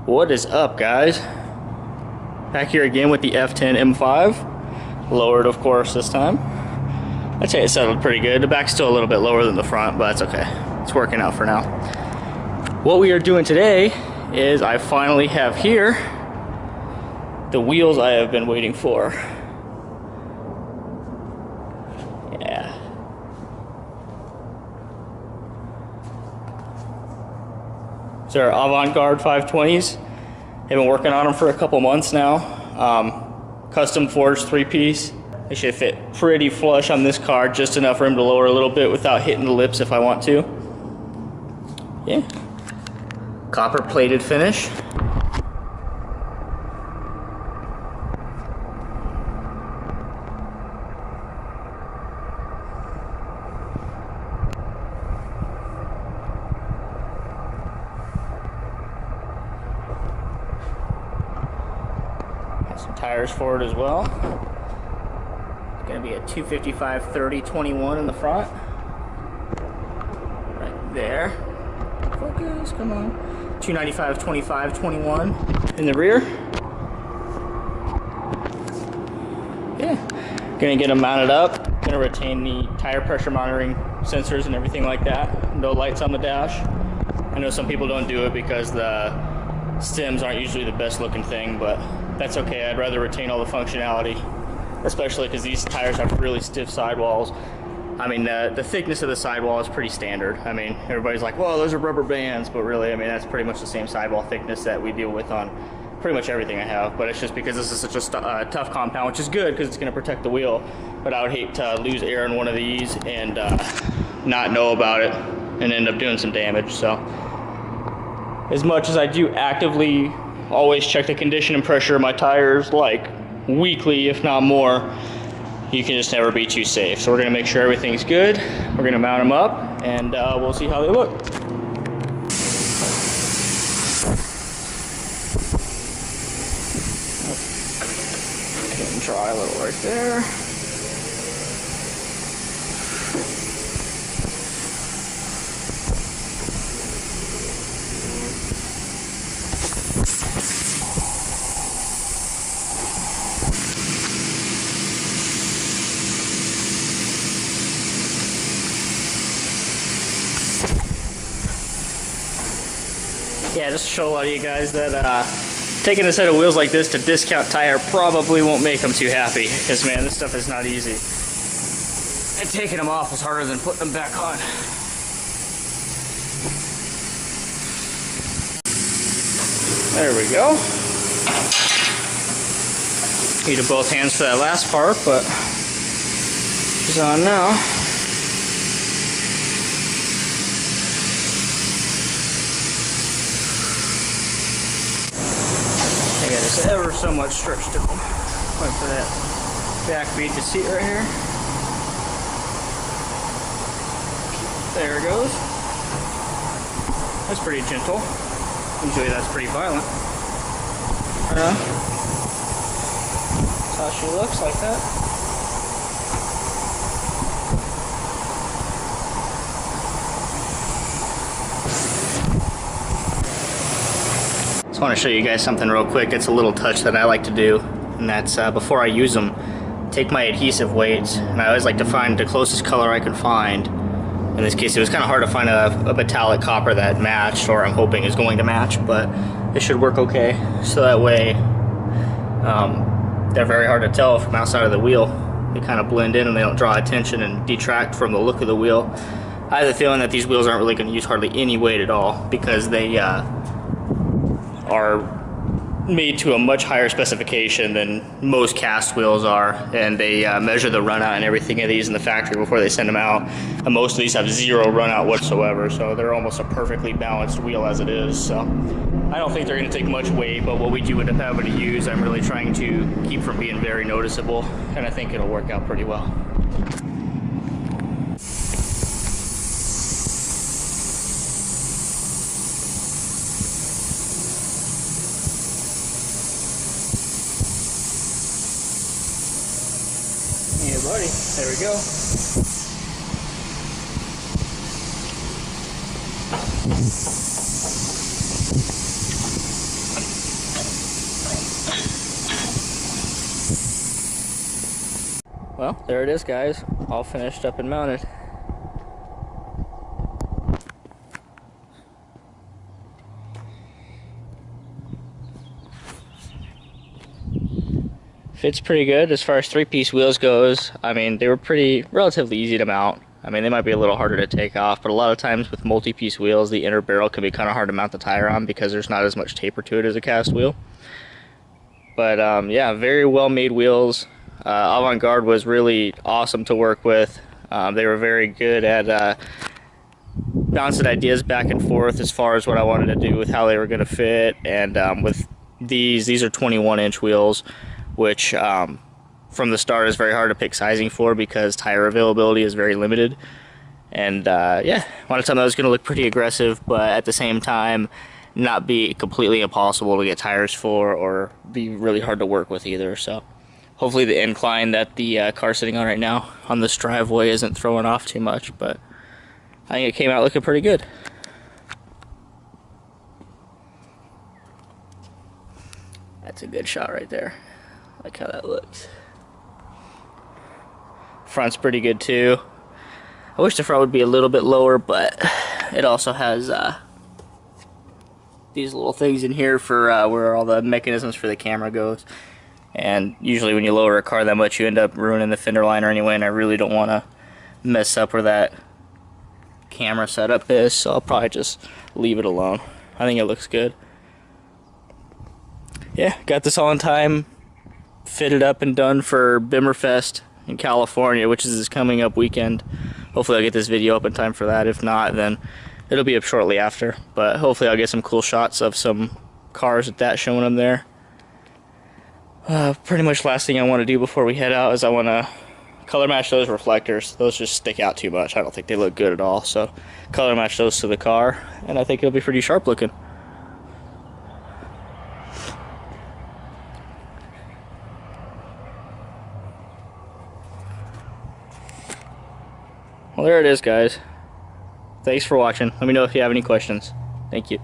What is up, guys? Back here again with the F10 M5. Lowered, of course, this time. I'd say it settled pretty good. The back's still a little bit lower than the front, but it's okay. It's working out for now. What we are doing today is I finally have here the wheels I have been waiting for. Yeah. These are Avant Garde 520s. I've been working on them for a couple months now. Custom forged 3-piece. They should fit pretty flush on this car, just enough room to lower a little bit without hitting the lips if I want to. Yeah. Copper plated finish. Got some tires for it as well. It's going to be a 255/30/21 in the front. Right there. Focus, come on. 295/25/21 in the rear. Yeah. Gonna get them mounted up. Gonna retain the tire pressure monitoring sensors and everything like that. No lights on the dash. I know some people don't do it because the stems aren't usually the best looking thing, but that's okay. I'd rather retain all the functionality, especially because these tires have really stiff sidewalls. I mean, the thickness of the sidewall is pretty standard. I mean, everybody's like, well, those are rubber bands, but really, I mean, that's pretty much the same sidewall thickness that we deal with on pretty much everything I have. But it's just because this is such a tough compound, which is good because it's going to protect the wheel. But I would hate to lose air in one of these and not know about it and end up doing some damage. So as much as I do actively always check the condition and pressure of my tires, like weekly, if not more, you can just never be too safe. So we're gonna make sure everything's good. We're gonna mount them up and we'll see how they look. Getting dry a little right there. Yeah, just to show a lot of you guys that taking a set of wheels like this to discount tire probably won't make them too happy, because man, this stuff is not easy. And taking them off is harder than putting them back on. There we go. Needed both hands for that last part, but it's on now. There's ever so much stretch to them. Wait for that back bead to seat right here. There it goes. That's pretty gentle. Usually that's pretty violent. That's how she looks, like that. Just want to show you guys something real quick. It's a little touch that I like to do, and that's before I use them, take my adhesive weights, and I always like to find the closest color I can find. In this case, it was kind of hard to find a metallic copper that matched, or I'm hoping is going to match, but it should work okay. So that way, they're very hard to tell from outside of the wheel. They kind of blend in and they don't draw attention and detract from the look of the wheel. I have the feeling that these wheels aren't really going to use hardly any weight at all, because they are made to a much higher specification than most cast wheels are, and they measure the run out and everything of these in the factory before they send them out, and most of these have zero run out whatsoever, so they're almost a perfectly balanced wheel as it is. So I don't think they're going to take much weight, but what we do end up having to use, I'm really trying to keep from being very noticeable, and I think it'll work out pretty well. Yeah, buddy. There we go. Well, there it is, guys. All finished up and mounted. Fits pretty good as far as 3-piece wheels goes. I mean, they were relatively easy to mount. I mean, they might be a little harder to take off, but a lot of times with multi-piece wheels, the inner barrel can be kind of hard to mount the tire on because there's not as much taper to it as a cast wheel. But yeah, very well made wheels. Avant Garde was really awesome to work with. They were very good at bouncing ideas back and forth as far as what I wanted to do with how they were going to fit. And with these are 21-inch wheels, which from the start is very hard to pick sizing for because tire availability is very limited. And yeah, I wanted something that was going to look pretty aggressive, but at the same time not be completely impossible to get tires for or be really hard to work with either. So hopefully the incline that the car's sitting on right now on this driveway isn't throwing off too much, but I think it came out looking pretty good. That's a good shot right there. I like how that looks. Front's pretty good too. I wish the front would be a little bit lower, but it also has these little things in here for where all the mechanisms for the camera goes. And usually when you lower a car that much, you end up ruining the fender liner anyway, and I really don't want to mess up where that camera setup is, so I'll probably just leave it alone. I think it looks good. Yeah, got this all in time, fitted up and done for Bimmerfest in California, which is this coming up weekend. Hopefully I'll get this video up in time for that. If not, then it'll be up shortly after. But hopefully I'll get some cool shots of some cars at that showing them there. Pretty much last thing I want to do before we head out is I want to color match those reflectors. Those just stick out too much. I don't think they look good at all. So color match those to the car, and I think it'll be pretty sharp looking. Well, there it is, guys. Thanks for watching. Let me know if you have any questions. Thank you.